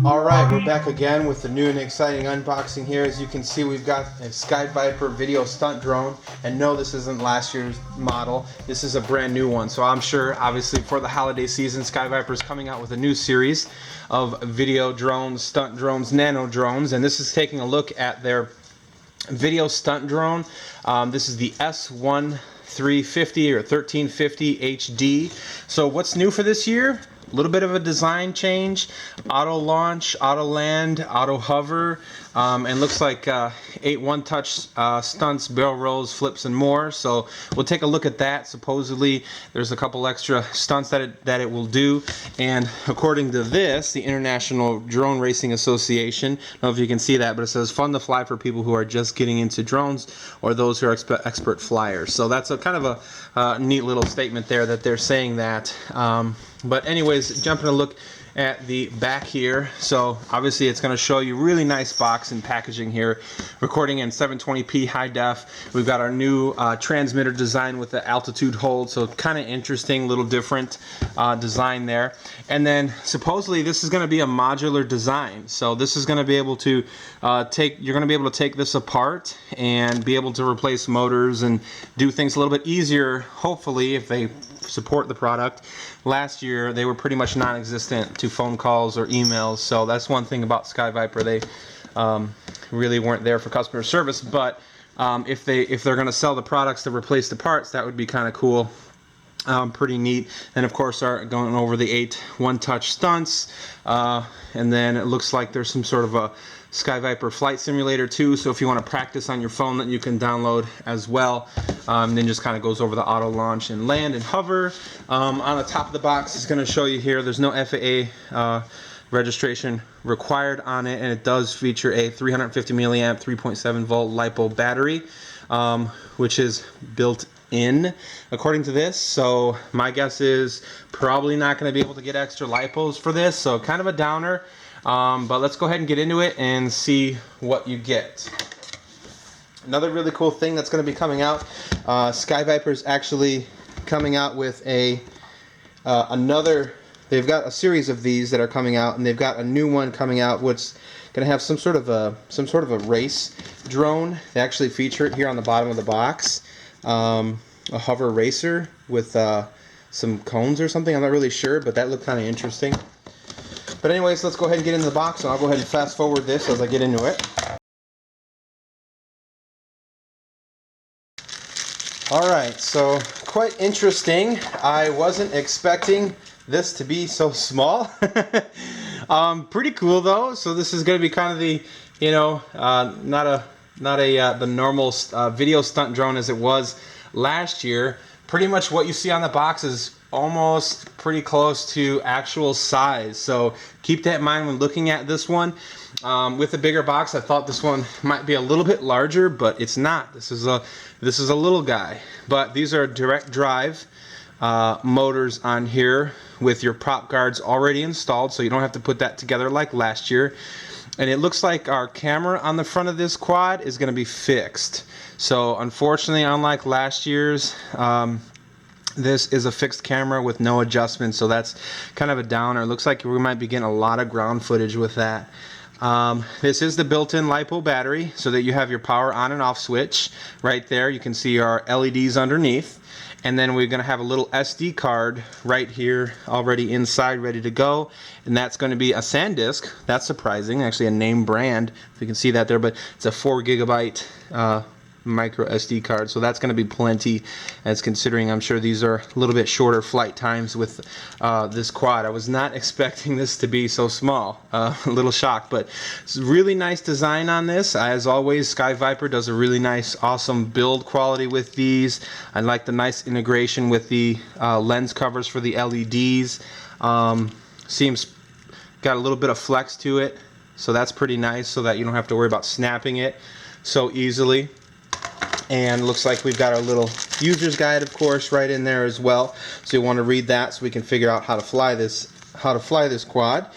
Alright, we're back again with the new and exciting unboxing here. As you can see, we've got a Skyviper video stunt drone. And no, this isn't last year's model. This is a brand new one. So I'm sure, obviously, for the holiday season, Skyviper is coming out with a new series of video drones, stunt drones, nano drones. And this is taking a look at their video stunt drone. This is the S1350 or 1350 HD. So what's new for this year? A little bit of a design change, auto launch, auto land, auto hover, and looks like 8 one-touch stunts, barrel rolls, flips, and more. So we'll take a look at that. Supposedly there's a couple extra stunts that it will do, and according to this, the International Drone Racing Association, I don't know if you can see that, but it says fun to fly for people who are just getting into drones or those who are expert flyers. So that's a kind of a neat little statement there that they're saying that. But anyways, jumping to look at the back here. So obviously it's going to show you really nice box and packaging here. Recording in 720p high def. We've got our new transmitter design with the altitude hold. So kind of interesting, little different design there. And then supposedly this is going to be a modular design. So this is going to be able to you're going to be able to take this apart and be able to replace motors and do things a little bit easier, hopefully, if they support the product. Last year they were pretty much non-existent to phone calls or emails, so that's one thing about Skyviper. They really weren't there for customer service, but if they're going to sell the products to replace the parts, that would be kind of cool. Pretty neat. And of course going over the 8 one-touch stunts, and then it looks like there's some sort of a Skyviper flight simulator too, so if you want to practice on your phone, that you can download as well. Then just kind of goes over the auto launch and land and hover. On the top of the box is going to show you here there's no FAA registration required on it, and it does feature a 350 milliamp 3.7 volt LiPo battery, which is built in according to this. So my guess is probably not going to be able to get extra LiPos for this, so kind of a downer. But let's go ahead and get into it and see what you get. Another really cool thing that's going to be coming out, Skyviper is actually coming out with they've got a series of these that are coming out, and they've got a new one coming out which going to have some sort of a race drone. They actually feature it here on the bottom of the box, a hover racer with some cones or something. I'm not really sure, but that looked kind of interesting. But anyways, let's go ahead and get into the box, and I'll go ahead and fast forward this as I get into it. Alright, so quite interesting. I wasn't expecting this to be so small. Pretty cool though. So this is going to be kind of the, you know, not the normal video stunt drone as it was last year. Pretty much what you see on the box is almost pretty close to actual size, so keep that in mind when looking at this one. With a bigger box, I thought this one might be a little bit larger, but it's not. This is a little guy. But these are direct drive motors on here with your prop guards already installed, so you don't have to put that together like last year. And it looks like our camera on the front of this quad is going to be fixed. So unfortunately, unlike last year's, this is a fixed camera with no adjustments, so that's kind of a downer. It looks like we might be getting a lot of ground footage with that. This is the built-in LiPo battery, so that you have your power on and off switch right there. You can see our LEDs underneath, and then we're going to have a little SD card right here already inside, ready to go, and that's going to be a SanDisk. That's surprising, actually a name brand, if you can see that there, but it's a 4 gigabyte micro SD card, so that's going to be plenty, as considering I'm sure these are a little bit shorter flight times with this quad. I was not expecting this to be so small. A little shocked, but it's a really nice design on this. As always, Skyviper does a really nice, awesome build quality with these. I like the nice integration with the lens covers for the LEDs. Seems got a little bit of flex to it, so that's pretty nice, so that you don't have to worry about snapping it so easily. And looks like we've got our little user's guide, of course, right in there as well. So you want to read that so we can figure out how to fly this quad.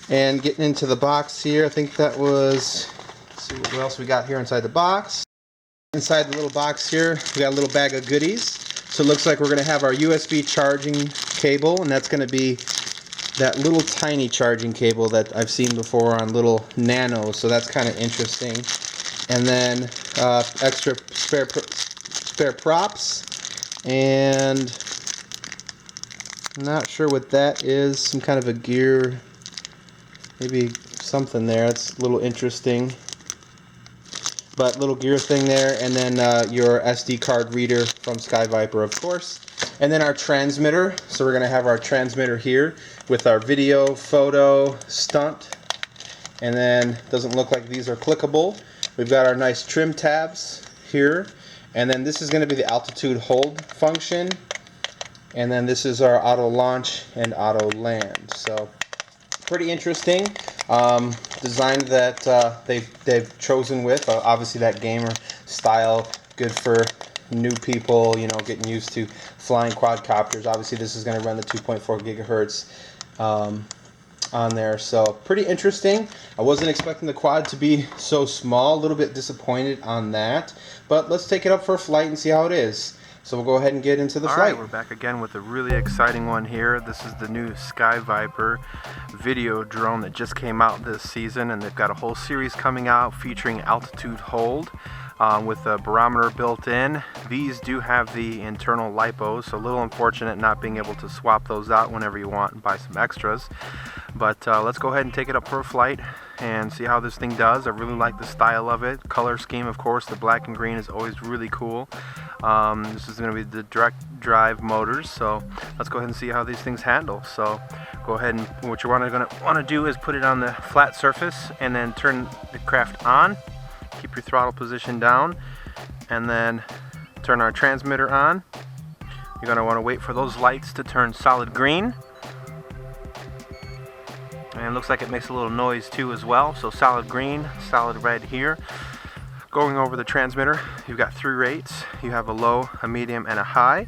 And getting into the box here, I think that was, let's see what else we got here inside the box. Inside the little box here, we got a little bag of goodies. So it looks like we're going to have our USB charging cable, and that's going to be that little tiny charging cable that I've seen before on little nanos, so that's kind of interesting. And then extra spare props, and I'm not sure what that is. Some kind of a gear, maybe something there. That's a little interesting. But little gear thing there, and then your SD card reader from Skyviper, of course. And then our transmitter. So we're going to have our transmitter here with our video, photo, stunt. And then doesn't look like these are clickable. We've got our nice trim tabs here. And then this is going to be the altitude hold function. And then this is our auto launch and auto land. So pretty interesting design that they've chosen with. Obviously that gamer style, good for new people, you know, getting used to flying quadcopters. Obviously this is going to run the 2.4 gigahertz on there, so pretty interesting. I wasn't expecting the quad to be so small, a little bit disappointed on that, but let's take it up for a flight and see how it is. So we'll go ahead and get into the flight. Alright, we're back again with a really exciting one here. This is the new Skyviper video drone that just came out this season, and they've got a whole series coming out featuring altitude hold with a barometer built in. These do have the internal LiPos, so a little unfortunate not being able to swap those out whenever you want and buy some extras. But let's go ahead and take it up for a flight and see how this thing does. I really like the style of it. Color scheme, of course, the black and green is always really cool. This is going to be the direct drive motors, so let's go ahead and see how these things handle. So go ahead, and what you're going to want to do is put it on the flat surface and then turn the craft on. Keep your throttle position down, and then turn our transmitter on. You're going to want to wait for those lights to turn solid green. And it looks like it makes a little noise too as well. So solid green, solid red here. Going over the transmitter, you've got 3 rates. You have a low, a medium, and a high.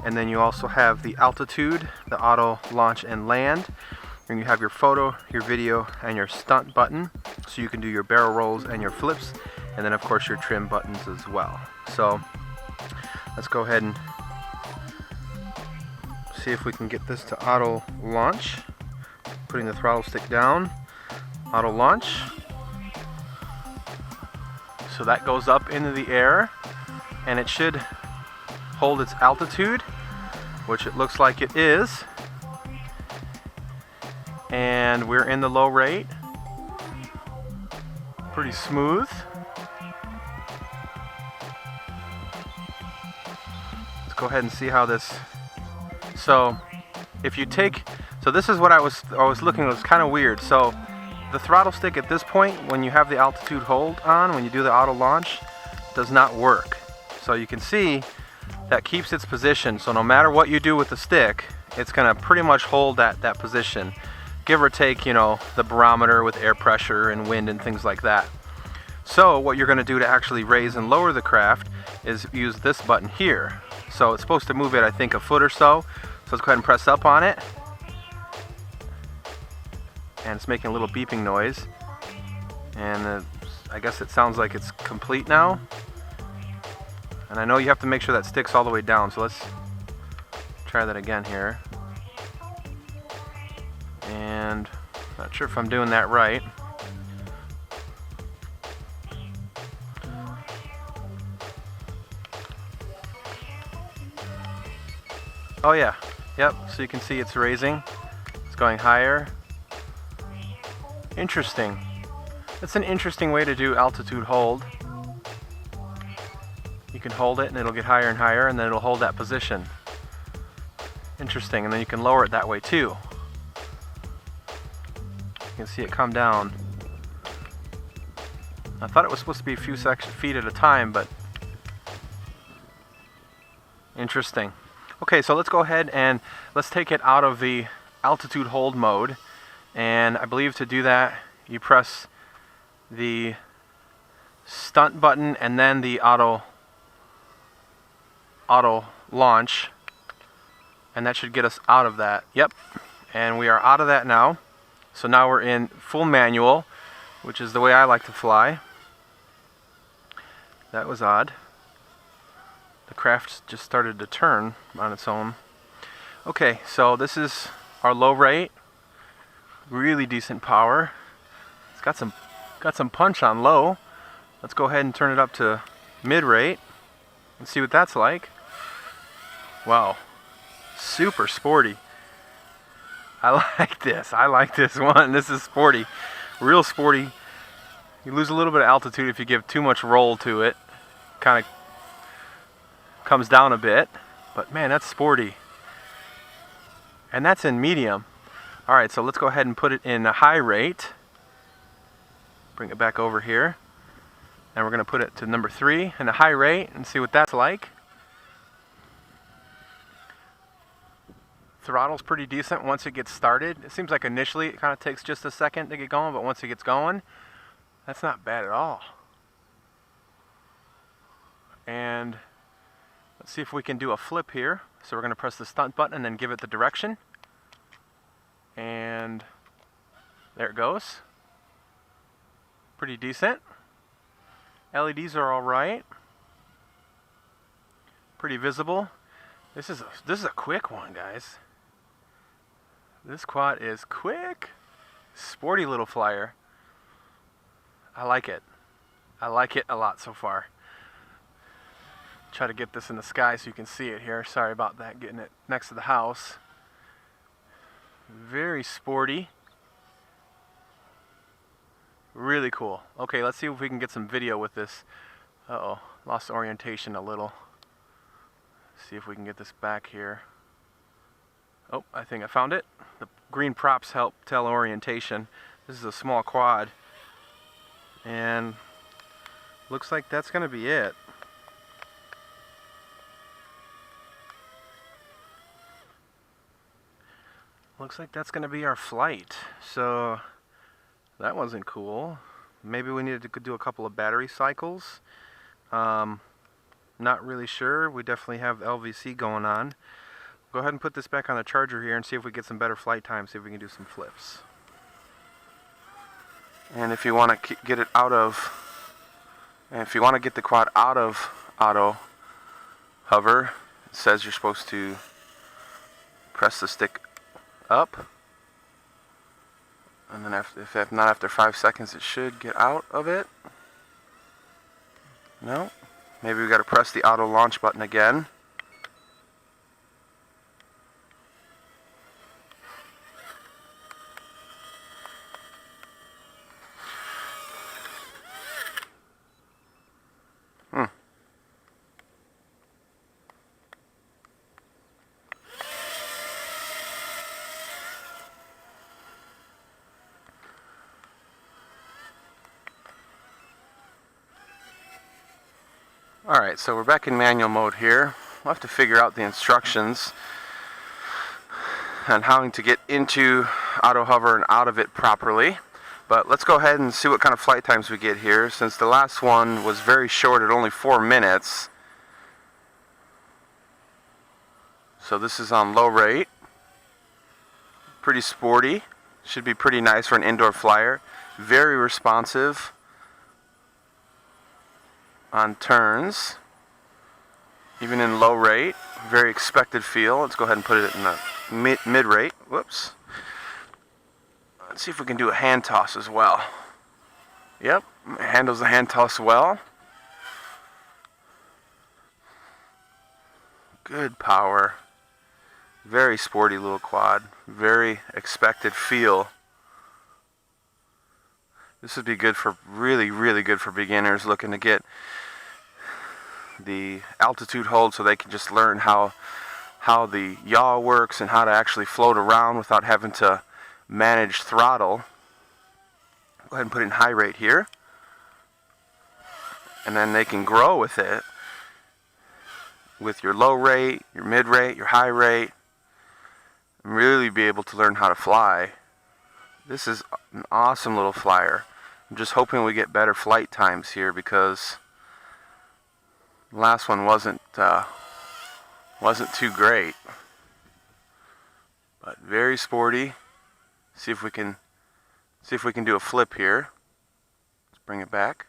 And then you also have the altitude, the auto launch and land. And you have your photo, your video, and your stunt button. So you can do your barrel rolls and your flips. And then of course your trim buttons as well. So let's go ahead and see if we can get this to auto launch. Putting the throttle stick down, auto launch. So that goes up into the air, and it should hold its altitude, which it looks like it is. And we're in the low rate. Pretty smooth. Let's go ahead and see how this. So if you take, so this is what I was looking at. It was kind of weird. So the throttle stick at this point, when you have the altitude hold on, when you do the auto launch, does not work. So you can see that keeps its position. So no matter what you do with the stick, it's gonna pretty much hold that position, give or take, you know, the barometer with air pressure and wind and things like that. So what you're gonna do to actually raise and lower the craft is use this button here. So it's supposed to move it, I think, a foot or so. So let's go ahead and press up on it. And it's making a little beeping noise. And I guess it sounds like it's complete now. And I know you have to make sure that sticks all the way down. So let's try that again here. And not sure if I'm doing that right. Oh yeah, yep, so you can see it's raising. It's going higher. Interesting. That's an interesting way to do altitude hold. You can hold it and it'll get higher and higher, and then it'll hold that position. Interesting, and then you can lower it that way too. You can see it come down. I thought it was supposed to be a few feet at a time, but interesting. Okay, so let's go ahead and let's take it out of the altitude hold mode. And I believe to do that, you press the stunt button and then the auto launch, and that should get us out of that. Yep, and we are out of that now. So now we're in full manual, which is the way I like to fly. That was odd. The craft just started to turn on its own. Okay, so this is our low rate. Really decent power. It's got some punch on low. Let's go ahead and turn it up to mid-rate and see what that's like. Wow, super sporty. I like this. I like this one. This is sporty, real sporty. You lose a little bit of altitude if you give too much roll to it. Kind of comes down a bit, but man, that's sporty. And that's in medium. All right, so let's go ahead and put it in a high rate. Bring it back over here. And we're gonna put it to number 3 in a high rate and see what that's like. Throttle's pretty decent once it gets started. It seems like initially it kind of takes just a second to get going, but once it gets going, that's not bad at all. And let's see if we can do a flip here. So we're gonna press the stunt button and then give it the direction. And there it goes. Pretty decent. LEDs are all right. Pretty visible. This is a quick one, guys. This quad is quick. Sporty little flyer. I like it. I like it a lot so far. Try to get this in the sky so you can see it here. Sorry about that, getting it next to the house. Very sporty. Really cool. Okay, let's see if we can get some video with this. Uh-oh, lost orientation a little. See if we can get this back here. Oh, I think I found it. The green props help tell orientation. This is a small quad. And looks like that's gonna be it. Looks like that's gonna be our flight. So that wasn't cool. Maybe we needed to do a couple of battery cycles. Not really sure. We definitely have LVC going on. Go ahead and put this back on the charger here and see if we get some better flight time, see if we can do some flips. And if you want to get it out of, and if you want to get the quad out of auto hover, it says you're supposed to press the stick up. And then if not after 5 seconds, it should get out of it. No. Maybe we got to press the auto launch button again. Alright, so we're back in manual mode here. We'll have to figure out the instructions on how to get into auto hover and out of it properly. But let's go ahead and see what kind of flight times we get here. Since the last one was very short at only 4 minutes. So this is on low rate. Pretty sporty. Should be pretty nice for an indoor flyer. Very responsive on turns, even in low rate. Very expected feel. Let's go ahead and put it in the mid rate. Whoops. Let's see if we can do a hand toss as well. Yep, handles the hand toss well. Good power. Very sporty little quad. Very expected feel. This would be good for, really good for beginners looking to get the altitude hold so they can just learn how the yaw works and how to actually float around without having to manage throttle. Go ahead and put it in high rate here. And then they can grow with it with your low rate, your mid rate, your high rate, and really be able to learn how to fly. This is an awesome little flyer. I'm just hoping we get better flight times here because the last one wasn't too great. But very sporty. See if we can do a flip here. Let's bring it back.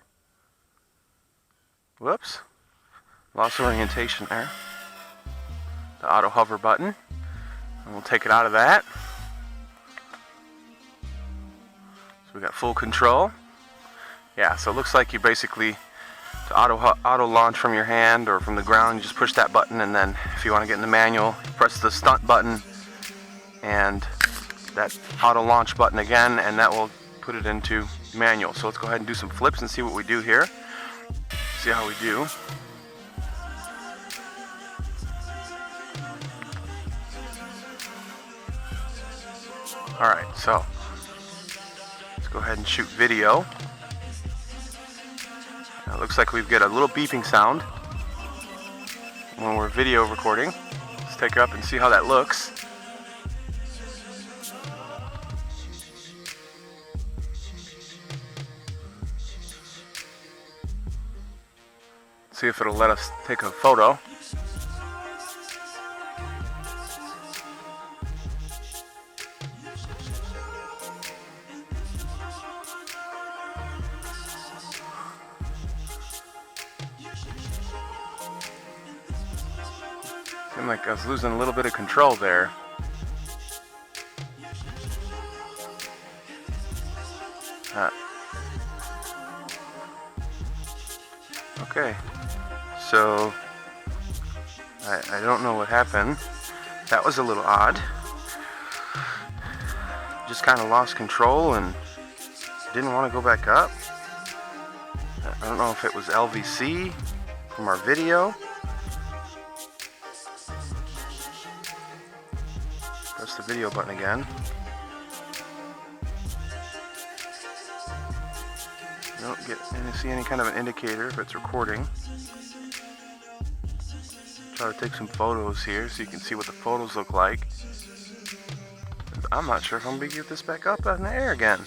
Whoops. Lost orientation there. The auto hover button. And we'll take it out of that. we got full control. Yeah, so it looks like you basically, to auto launch from your hand or from the ground, you just push that button, and then if you want to get in the manual, press the stunt button and that auto launch button again, and that will put it into manual. So let's go ahead and do some flips and see what we do here. See how we do. Alright, so let's go ahead and shoot video. Now, it looks like we've got a little beeping sound when we're video recording. Let's take it up and see how that looks. See if it'll let us take a photo. Seemed like I was losing a little bit of control there. Okay, so I don't know what happened. That was a little odd. Just kind of lost control and didn't want to go back up. I don't know if it was LVC from our video. Press the video button again. You don't see any kind of an indicator if it's recording. Try to take some photos here so you can see what the photos look like. I'm not sure if I'm going to get this back up in the air again.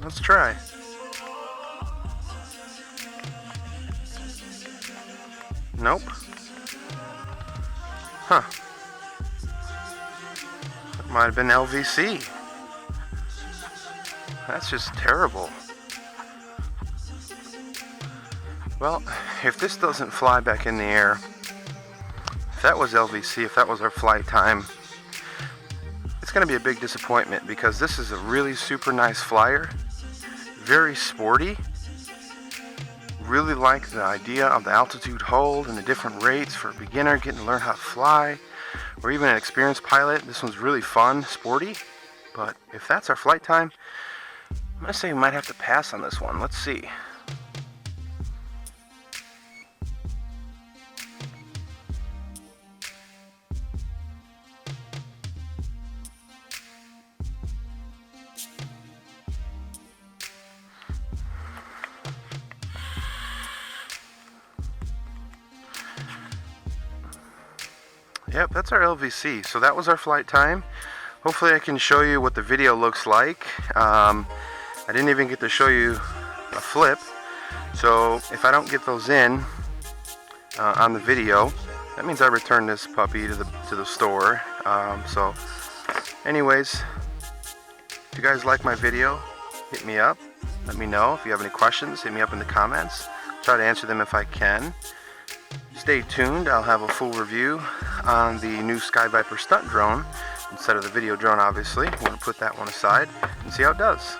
Let's try. Nope. Huh. It might have been LVC. That's just terrible. Well, if this doesn't fly back in the air, if that was LVC, if that was our flight time, it's going to be a big disappointment, because this is a really super nice flyer, very sporty. Really like the idea of the altitude hold and the different rates for a beginner getting to learn how to fly, or even an experienced pilot. This one's really fun, sporty, but if that's our flight time, I'm going to say we might have to pass on this one. Let's see. Yep, that's our LVC. So that was our flight time. Hopefully I can show you what the video looks like. I didn't even get to show you a flip. So if I don't get those in on the video, that means I return this puppy to the store. So anyways, if you guys like my video, hit me up. Let me know. If you have any questions, hit me up in the comments. Try to answer them if I can. Stay tuned. I'll have a full review on the new Skyviper stunt drone instead of the video drone, obviously. I'm going to put that one aside and see how it does.